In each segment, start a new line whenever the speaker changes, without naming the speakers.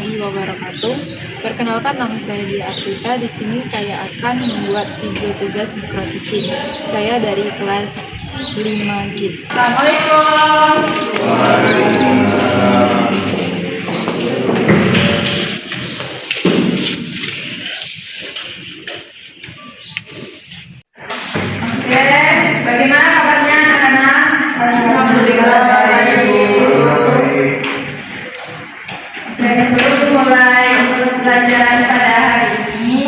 warahmatullahi wabarakatuh. Perkenalkan, nama saya Dia Afrita. Di sini saya akan membuat video tugas mikrotikin. Saya dari kelas 5G.
Assalamualaikum. Oke, bagaimana kabarnya anak-anak? Alhamdulillah baik. Oke, sebelum mulai pelajaran pada hari ini,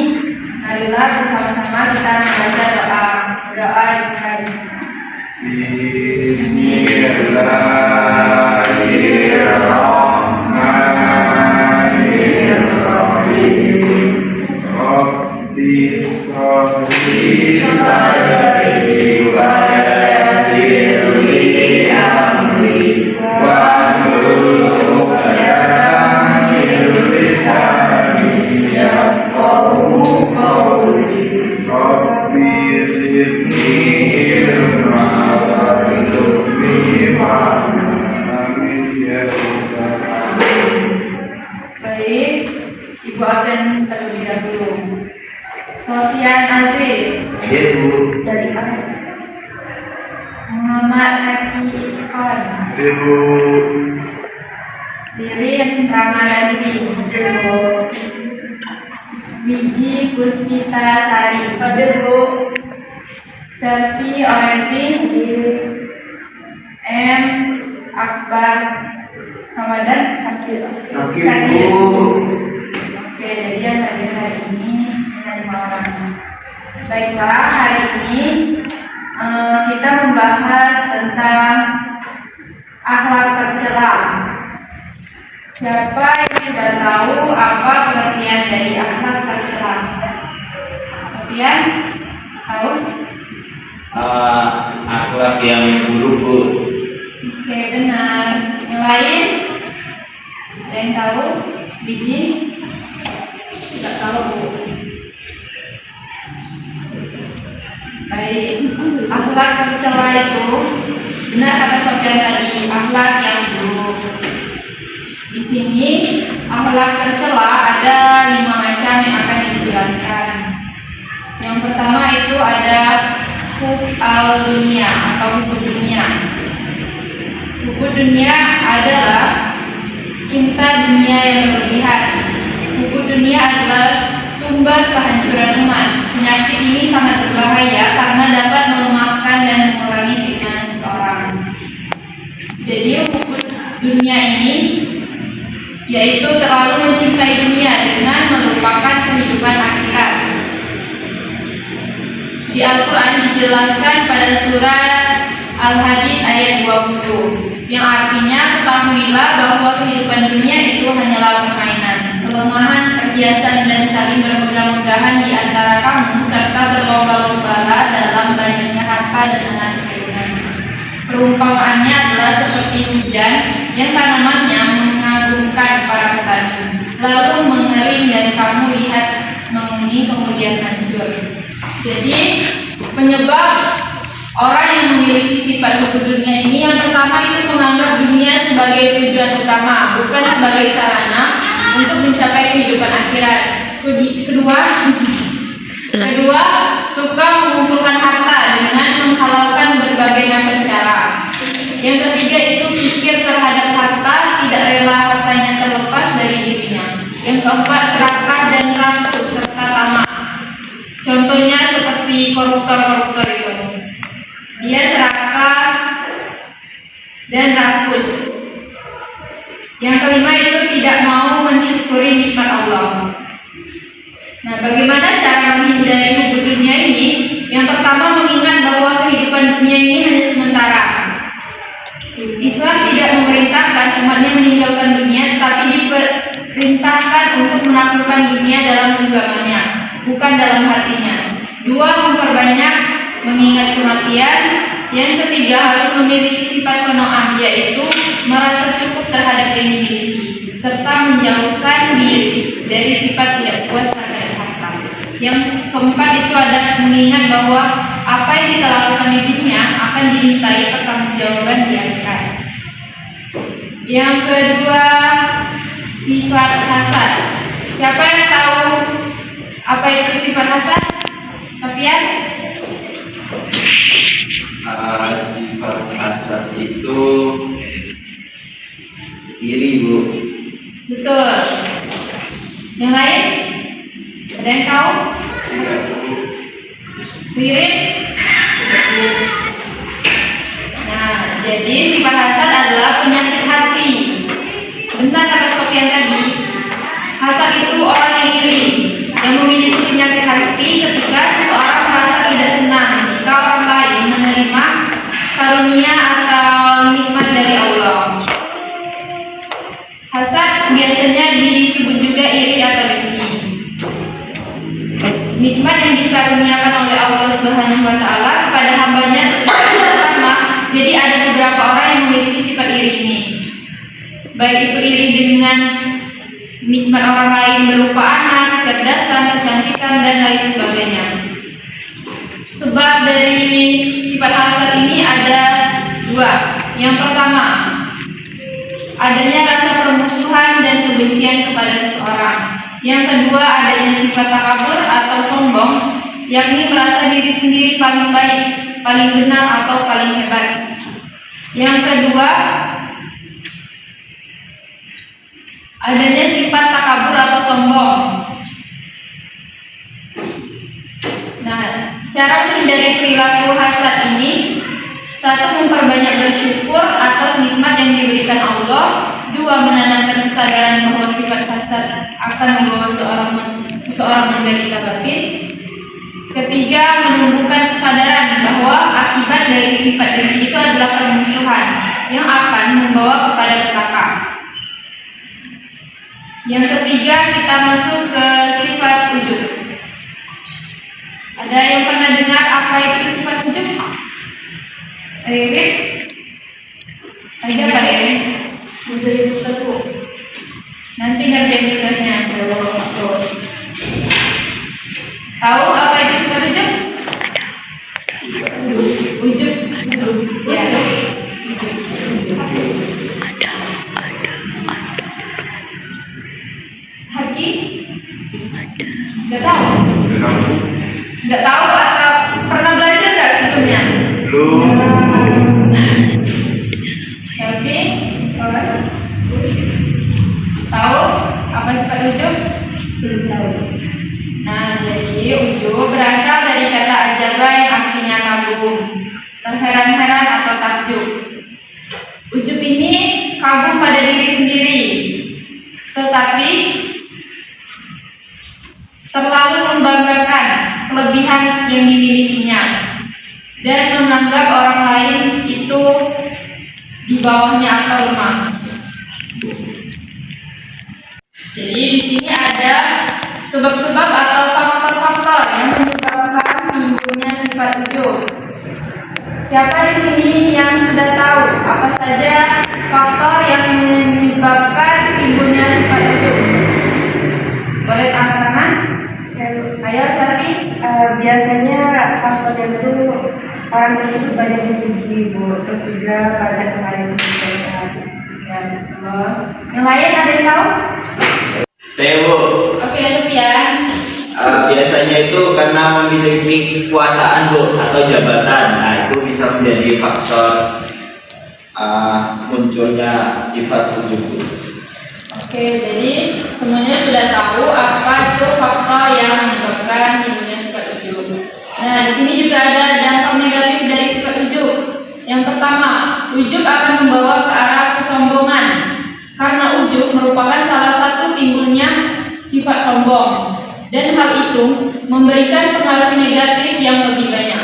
marilah bersama-sama kita membaca doa. Doa hari ini.
Bismillahirrahmanirrahim. Rabbi sholli sadri wa yassir li amri wahlul 'uqdatam min lisani yafqahu qawli. Rabbi zidni ilma warzuqni fahma. Amin ya rabbal alamin.
Baik, Ibu absen terlebih dahulu. Sofian Aziz
Ibu,
dari mana? Muhammad Hakikon,
Ibu,
Ririn Ramadhani, Wiji Puspita Sari, Selvi Orentin, M. Akbar Ramadan Sakir.
Ibu.
Oke, jadi yang hadir hari ini menerima orang. Baiklah, hari ini kita membahas tentang akhlak tercela. Siapa yang sudah tahu apa pengertian dari akhlak tercela? Sofian, tahu?
Akhlak yang buruk, Bu.
Oke, benar. Yang lain? Ada yang tahu? Biji? Tidak tahu, Bu. Baik, akhlak tercela itu benar kata Sofian tadi, akhlak yang buruk. Di sini akhlak tercela ada 5 macam yang akan dijelaskan. Yang pertama itu ada hub al-dunya atau hubud dunia. Hubud dunia adalah cinta dunia yang berlebihan. Hubud dunia adalah sumber kehancuran umat. Penyakit ini sangat berbahaya karena dapat melemahkan dan mengurangi keimanan seseorang. Jadi hubud dunia ini yaitu terlalu mencintai dunia dengan melupakan kehidupan akhirat. Di Al-Quran dijelaskan pada surat Al-Hadid ayat 20, yang artinya ketahuilah bahwa kehidupan dunia itu hanyalah permainan, kelemahan, perhiasan, dan saling bermegah-megahan di antara kamu serta berlomba-lombalah dalam banyaknya harta dan anak keturunan. Perumpamaannya adalah seperti hujan yang tanamannya mengagumkan para petani, lalu mengering dan kamu lihat menguning kemudian hancur. Jadi penyebab orang yang memiliki sifat hubud dunia ini, yang pertama itu menganggap dunia sebagai tujuan utama, bukan sebagai sarana untuk mencapai kehidupan akhirat. Kedua, suka mengumpulkan harta dengan menghalalkan berbagai macam cara. Yang ketiga itu pikir terhadap harta, tidak rela hartanya terlepas dari dirinya. Yang keempat, serakah dan rakus serta tamak. Contohnya seperti koruptor itu. Dia serakah dan rakus. Yang kelima itu tidak mau mensyukuri nikmat Allah. Nah, bagaimana cara menghindari hubud dunia ini? Yang pertama, mengingat bahwa kehidupan dunia ini hanya sementara. Islam tidak memerintahkan umatnya meninggalkan dunia, tetapi diperintahkan untuk menaklukkan dunia dalam genggamannya, bukan dalam hatinya. 2, memperbanyak mengingat kematian. Yang ketiga, harus memiliki sifat qanaah, yaitu merasa cukup terhadap yang dimiliki, serta menjauhkan diri dari sifat tidak puas terhadap harta. Yang keempat itu ada mengingat bahwa apa yang kita lakukan di dunia akan dimintai pertanggungjawaban di akhirat. Yang kedua, sifat hasad. Siapa yang tahu apa itu sifat hasad? Sofian?
Sifat hasad itu iri, Bu.
Betul. Yang lain? Ada yang tahu? Mirip? Nah, jadi sifat hasad adalah penyakit hati. Benar kata Sofian tadi. Hasad itu orang yang iri, yang memiliki penyakit hati ketika seseorang merasa tidak senang jika orang lain menerima karunia atau nikmat dari Allah. Hasad biasanya disebut juga iri atau dengki. Nikmat yang dikaruniakan oleh Allah Subhanahu wa taala kepada hambanya tidak sama. Jadi ada beberapa orang yang memiliki sifat iri ini. Baik itu iri dengan nikmat orang lain berupa anak, kecerdasan, kecantikan, dan lain sebagainya. Sebab dari sifat hasad ini ada dua. Yang pertama, adanya rasa permusuhan dan kebencian kepada seseorang. Yang kedua, adanya sifat takabur atau sombong, yakni merasa diri sendiri paling baik, paling benar atau paling hebat. Yang kedua, adanya sifat takabur atau sombong. Nah, cara menghindari perilaku hasad ini: satu, memperbanyak bersyukur atas nikmat yang diberikan Allah. Dua, menanamkan kesadaran bahwa sifat hasad akan membawa seseorang menderita batin. Ketiga, menumbuhkan kesadaran bahwa akibat dari sifat ini itu adalah permusuhan yang akan membawa kepada petaka. Yang ketiga, kita masuk ke sifat ujub. Ada yang pernah dengar apa itu sifat ujub? Riri? Ada Pak Riri? Menjadi tertutup. Nanti ngerjain tugasnya. Tahu apa itu sifat ujub? Ujub. Ya. Haki? Nggak tahu. Nggak tahu atau pernah belajar nggak sebelumnya?
Belum.
Selfie? Tahu apa sifat ujub? Belum tahu. Nah, jadi ujub berasal dari kata ajaba yang artinya kagum, terheran-heran atau takjub. Ujub ini kagum pada diri sendiri, tetapi terlalu membanggakan kelebihan yang dimilikinya dan menganggap orang lain itu di bawahnya atau lemah. Jadi di sini ada sebab-sebab atau faktor-faktor yang menyebabkan timbulnya sifat ujub. Siapa di sini yang sudah tahu apa saja faktor yang menyebabkan timbulnya sifat ujub? Boleh angkat tangan? Ayo, Sarti.
Biasanya faktornya itu orang tersebut banyak dipuji, Bu. Terus juga banyak kemarin kesuksesan.
Ya, betul. Yang lain ada yang tahu?
Saya, Bu.
Oke, Sofian.
Biasanya itu karena memiliki kekuasaan, Bu, atau jabatan. Nah, itu bisa menjadi faktor munculnya sifat ujub, Bu.
Oke, jadi semuanya sudah tahu apa itu faktor yang menyebabkan timbulnya sifat ujub. Nah, di sini juga ada dampak negatif dari sifat ujub. Yang pertama, ujub akan membawa ke arah kesombongan. Karena ujub merupakan salah satu timbulnya sifat sombong. Dan hal itu memberikan pengaruh negatif yang lebih banyak.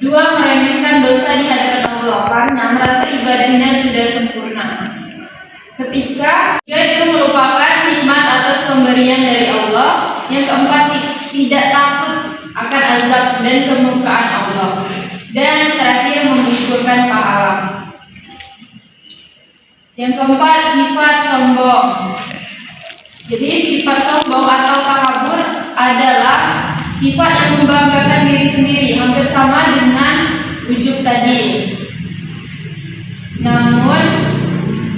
Dua, meremehkan dosa di hadapan Allah karena merasa ibadahnya sudah sempurna. Ketiga, itu merupakan nikmat atas pemberian dari Allah. Yang keempat, tidak takut akan azab dan kemurkaan Allah. Dan terakhir, mengumpulkan pahala. Yang keempat, sifat sombong. Jadi sifat sombong atau takabur adalah sifat yang membanggakan diri sendiri, hampir sama dengan ujub tadi. Namun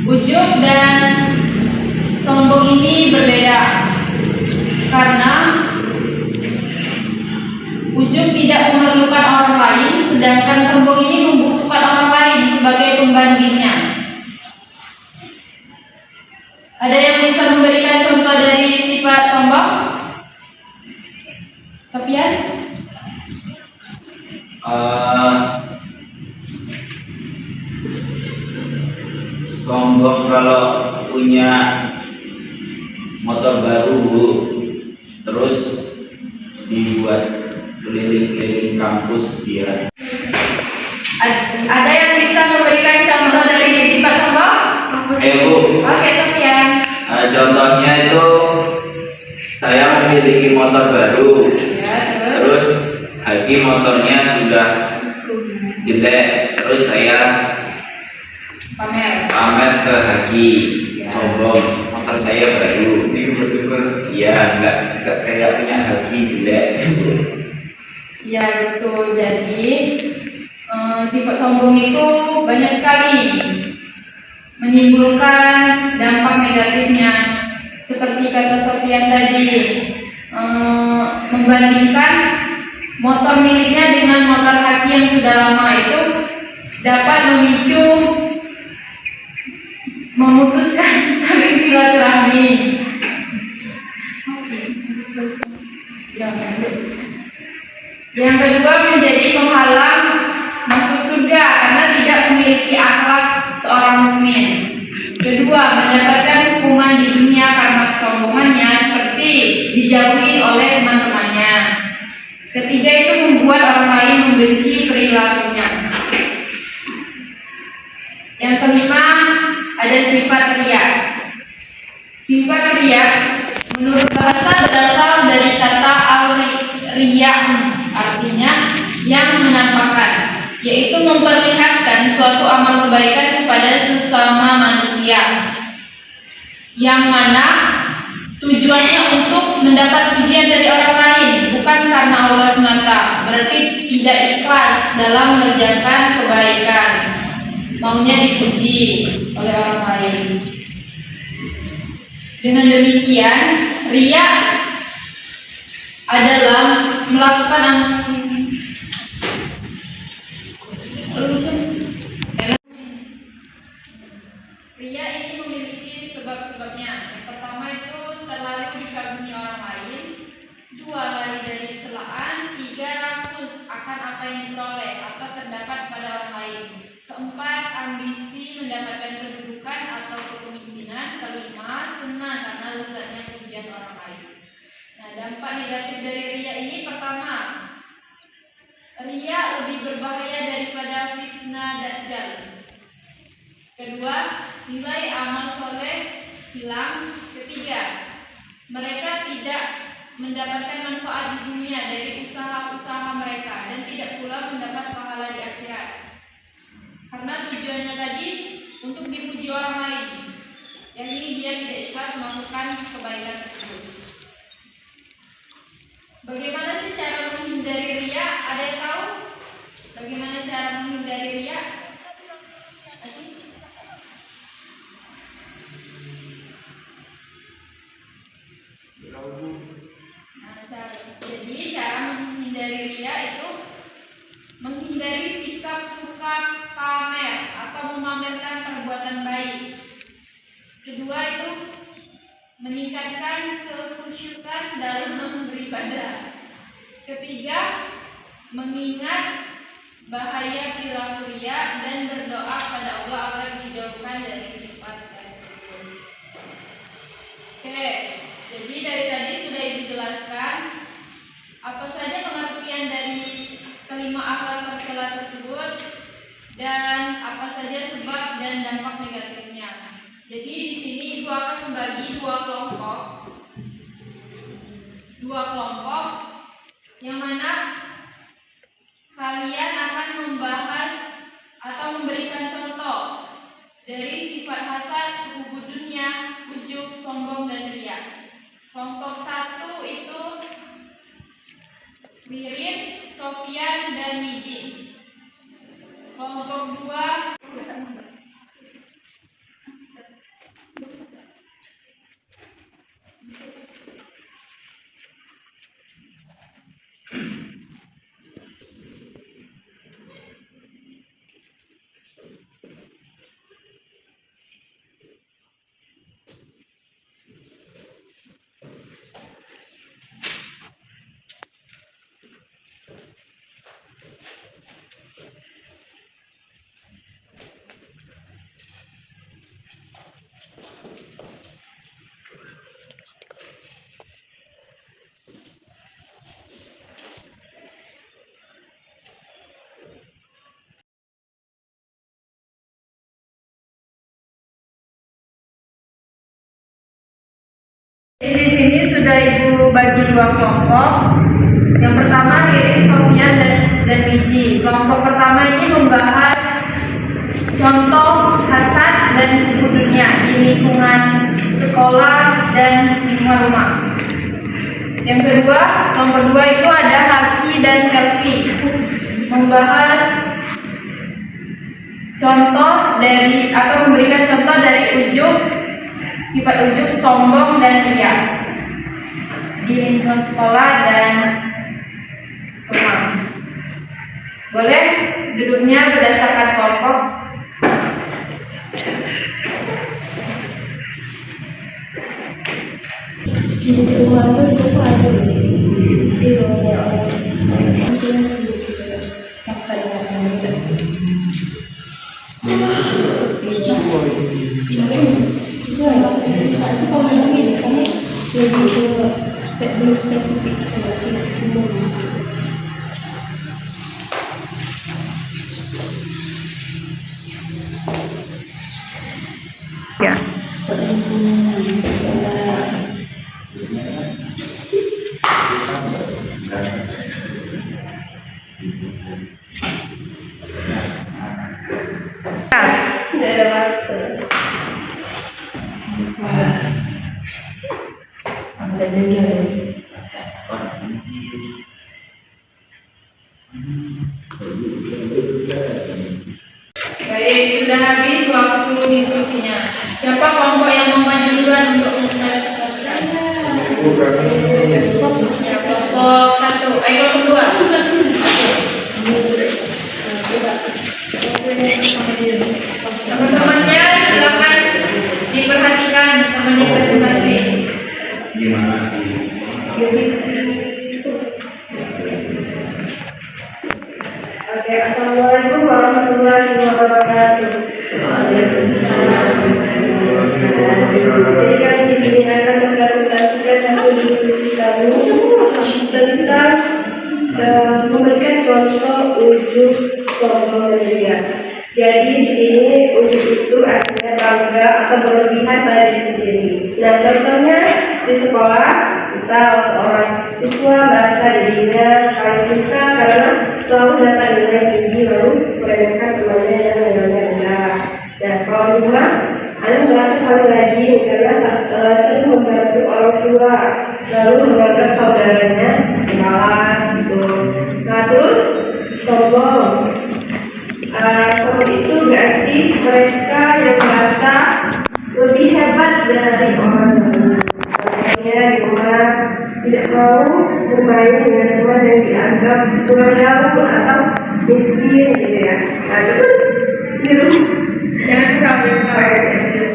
ujub dan sombong ini berbeda karena ujub tidak memerlukan orang lain, sedangkan sombong ini membutuhkan orang lain sebagai pembandingnya. Ada yang bisa memberikan contoh dari sifat sombong? Sofian?
Sombong kalau punya motor baru Bu, terus dibuat keliling-keliling kampus dia.
Ada yang bisa memberikan contoh dari sifat sombong?
Bu,
Oke, Sofian.
contohnya itu saya memiliki motor baru,
Ya,
terus lagi motornya sudah jelek, terus saya pamer ke Haki, sombong, motor saya baru. Iya, nggak kayak punya Haki, jelek.
Ya, betul. Jadi sifat sombong itu banyak sekali menimbulkan dampak negatifnya. Seperti kata Sofian tadi, membandingkan motor miliknya dengan motor Haki yang sudah lama itu dapat memicu memutuskan tali silaturahmi. Yang kedua, menjadi penghalang masuk surga karena tidak memiliki akhlak seorang mukmin. Kedua, mendapatkan hukuman di dunia karena kesombongannya seperti dijauhi oleh teman-temannya. Ketiga, itu membuat orang lain membenci perilakunya. Yang kelima, ada sifat riya. Sifat riya menurut bahasa berasal dari kata al-riya, artinya yang menampakkan, yaitu memperlihatkan suatu amal kebaikan kepada sesama manusia, yang mana tujuannya untuk mendapat pujian dari orang lain, bukan karena Allah semata. Berarti tidak ikhlas dalam mengerjakan kebaikan, maunya dipuji oleh orang lain. Dengan demikian, riya adalah melakukan riya ini memiliki sebab-sebabnya. Yang pertama itu terlalu dikagumi orang lain, dua, lari dari celaan, tiga, rakus akan apa yang diperoleh atau terdapat pada orang lain, keempat, ambisi mendapatkan kedudukan atau kepemimpinan, kelima, senang karena lezatnya pujian orang lain. Nah, dampak negatif dari riya ini, pertama, riya lebih berbahaya daripada fitnah dajjal. Kedua, nilai amal soleh hilang. Ketiga, mereka tidak mendapatkan manfaat di dunia dari usaha-usaha mereka dan tidak pula mendapat pahala di akhirat. Karena tujuannya tadi untuk dipuji orang lain, yang ini dia tidak ikhlas melakukan kebaikan tersebut. Bagaimana sih cara menghindari riya? Ada yang tahu? Bagaimana cara menghindari riya? Jadi cara menghindari riya itu menghindari sikap suka pamer atau memamerkan perbuatan baik. Kedua itu meningkatkan kekhusyukan dalam beribadah. Ketiga, mengingat bahaya perilaku riya dan berdoa pada Allah agar dijauhkan dari sifat tersebut. Oke, jadi dari tadi sudah dijelaskan apa saja pengertian dari kelima akhlak tercela tersebut dan apa saja sebab dan dampak negatifnya. Jadi di sini Ibu akan membagi dua kelompok yang mana kalian akan membahas atau memberikan contoh dari sifat hasad, hubud dunia, ujub, sombong, dan riya. Kelompok satu itu Wirid, Sofian, dan Miji. Kelompok dua Di sini sudah Ibu bagi dua kelompok. Yang pertama Ririn, Sofian, dan Wiji. Kelompok pertama ini membahas contoh hasad dan hukum dunia di lingkungan sekolah dan lingkungan rumah. Yang kedua, kelompok kedua itu ada Haki dan Selfie, membahas contoh dari atau memberikan contoh dari ujub, sifat ujub, sombong dan ria di lingkungan sekolah dan rumah. Boleh duduknya berdasarkan kelompok.
Belum spesifik itu masih umum.
Ya.
Tidak ada waktu.
Baik, sudah habis waktu diskusinya. Siapa kelompok yang mau maju duluan untuk mempresentasikan? Ya, kelompok satu. Kelompok dua. Teman-temannya silakan diperhatikan temannya presentasi.
Gimana?
Oke, assalamualaikum warahmatullahi wabarakatuh. Jadi kami di sini akan mempresentasikan hasil diskusi kami tentang memberikan contoh ujub, sombong dan ria. Jadi di sini ujub itu artinya bangga atau berlebihan pada diri sendiri. Nah, contohnya di sekolah, misal seorang siswa merasa dirinya paling pintar karena selalu dapat nilai tinggi lalu meremehkan temannya yang nilainya rendah. Dan kalau di rumah, Anda merasa paling rajin karena sering membantu orang tua lalu menganggap saudaranya malas gitu. Nah, terus sombong. Sombong itu berarti mereka yang merasa lebih hebat dari orang lain. Contohnya di rumah tidak mau bermain dengan teman yang dianggap kurang jauh atau miskin gitu ya. Nah, terus di rumah jangan kurang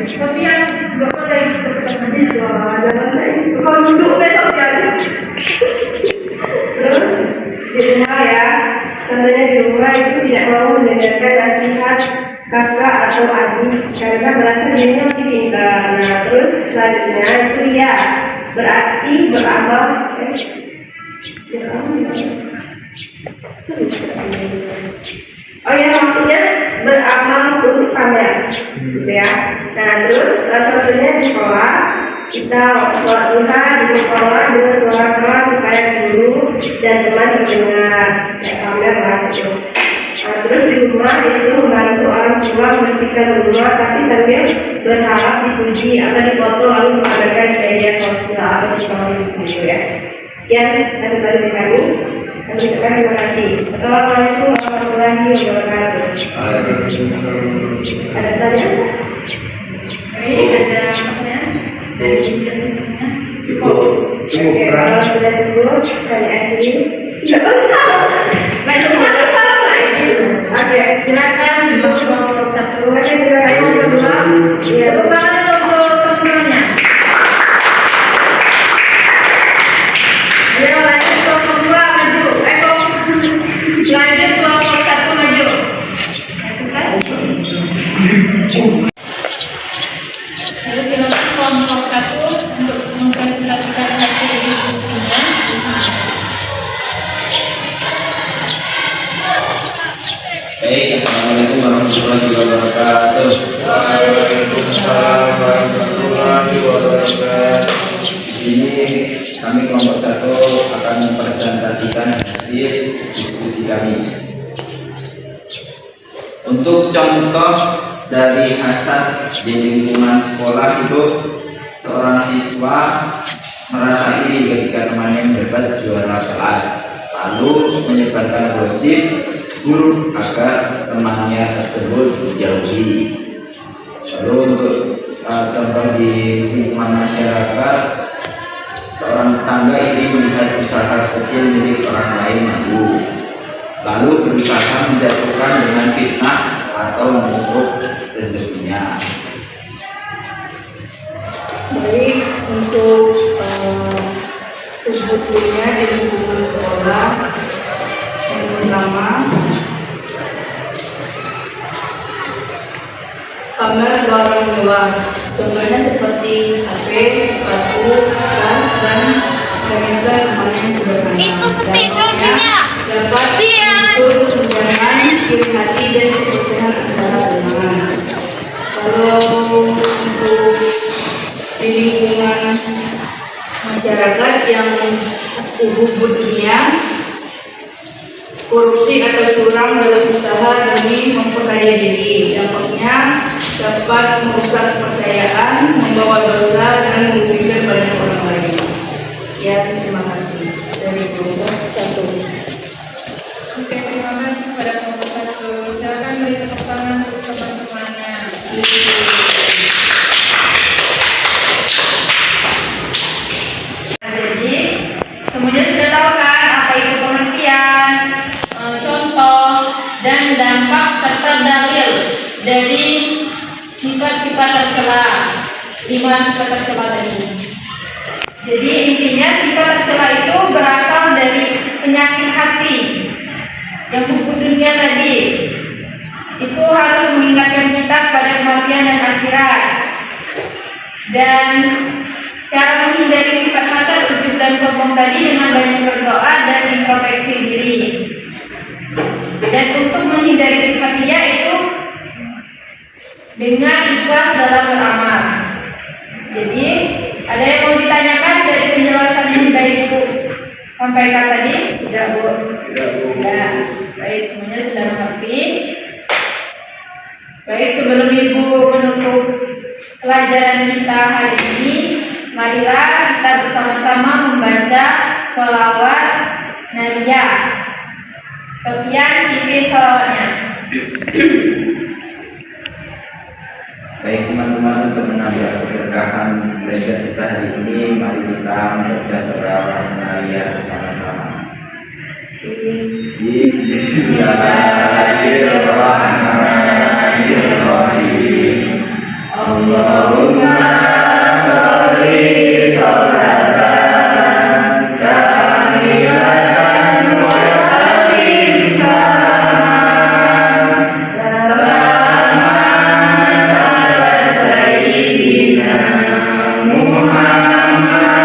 Sofian nggak boleh ikut nanti soal jangan saya kalau duduk besok ya. Terus di rumah ya, contohnya di rumah itu tidak mau mendengarkan nasihat kakak atau adik karena merasa dirinya lebih pintar. Nah, terus selanjutnya itu ya berarti beramal oh ya, maksudnya beramal untuk pamer gitu ya. Nah, terus contohnya di sekolah kita sholat duha di sekolah dengan suara keras supaya guru dan teman mendengar kayak pamer lah gitu. Nah, terus di rumah itu membantu orang tua membersihkan rumah tapi sambil berharap dipuji atau dipoto lalu dipamerkan di media sosial atau di sekolah gitu ya. Sekian hasil dari kami. Kami ucapkan terima kasih. Assalamualaikum warahmatullahi wabarakatuh. Ada pertanyaan?
Baik, ada pertanyaan dari presentasinya.
Oke, kalau sudah cukup, kami akhiri. Tidak usah. Baik, oke, silakan dimasuk kelompok satu. Oke, terima kasih. Kelompok dua. Iya, bukan untuk teman-temannya. Ayo lanjut kelompok dua maju. Lanjut kelompok satu maju. Lalu silakan kelompok satu untuk mempresentasikan hasil diskusinya.
Baik, assalamualaikum warahmatullahi wabarakatuh.
Waalaikumsalam warahmatullahi wabarakatuh. Ini kami kelompok 1 akan mempresentasikan hasil diskusi kami. Untuk contoh dari hasad di lingkungan sekolah itu, seorang siswa merasa iri ketika temannya mendapat juara kelas, lalu menyebarkan gosip buruk agar temannya tersebut dijauhi. Lalu untuk contoh di lingkungan masyarakat, seorang tetangga ini melihat usaha kecil milik orang lain maju, lalu berusaha menjatuhkan dengan fitnah atau mengutuk rezekinya.
Baik, untuk bukunya di lingkungan sekolah, yang pertama pamer barang mewah, contohnya seperti HP, sepatu, tas, dan furniture rumah yang sederhana.
Itu speakernya.
Dapat mengukur kesenjangan iri hati dan kebersihan antara teman. Kalau untuk di lingkungan masyarakat yang ubud dunia, korupsi atau curang dalam usaha demi memperkaya diri, dampaknya dapat merusak kepercayaan, membawa dosa, dan merugikan banyak orang lain. Ya, terima kasih. Dari kelompok 1.
Oke, terima kasih kepada kelompok 1. Silakan beri tepuk tangan untuk teman-temannya. Jadi, semuanya sudah tahu kan apa itu pengertian, contoh, dan dampak serta dalil dari sifat-sifat tercela, 5 sifat tercela tadi. Jadi intinya sifat tercela itu berasal dari penyakit hati yang hukum dunia tadi. Itu harus mengingatkan kita pada kematian dan akhirat. Dan cara menghindari sifat hasad, ujub, dan sombong tadi dengan banyak berdoa dan introspeksi diri. Dan untuk menghindari sifat dia itu dengan ikhlas dalam beramal. Jadi ada yang mau ditanyakan dari penjelasan yang sudah Ibu sampaikan tadi? Tidak, Bu? Tidak. Baik, semuanya sudah mengerti. Baik, sebelum Ibu menutup pelajaran kita hari ini, marilah kita bersama-sama membaca sholawat nariyah. Sofian, pimpin sholawatnya.
Baik teman-teman, untuk menambah keberkahan belajar kita hari ini, mari kita membaca sholawat nariyah bersama-sama. Bismillahirrahmanirrahim. Allahumma sholli sholatan kamilatan wa sallim salaman taman ala sayyidina Muhammadin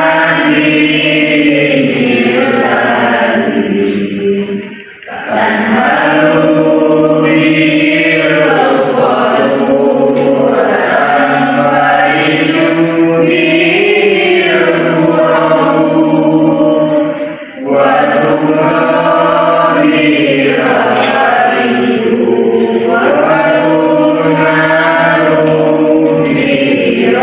al-azim tanhalu bil qalu wa anfa'u bil qur'an wa tuqabil alayhi wa tunaru bil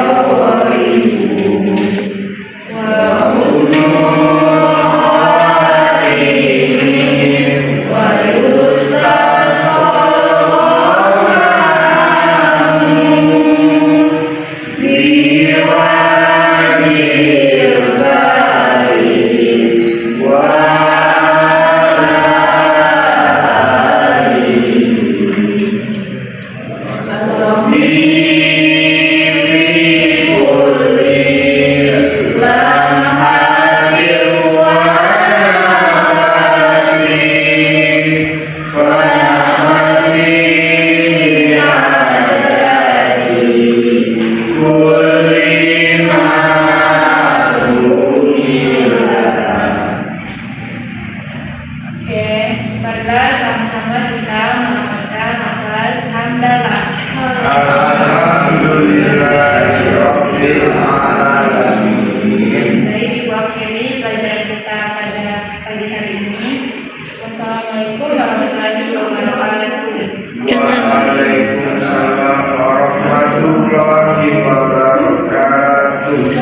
Alhamdulillahirabbil alamin.
Waalaikumsalam warahmatullahi wabarakatuh.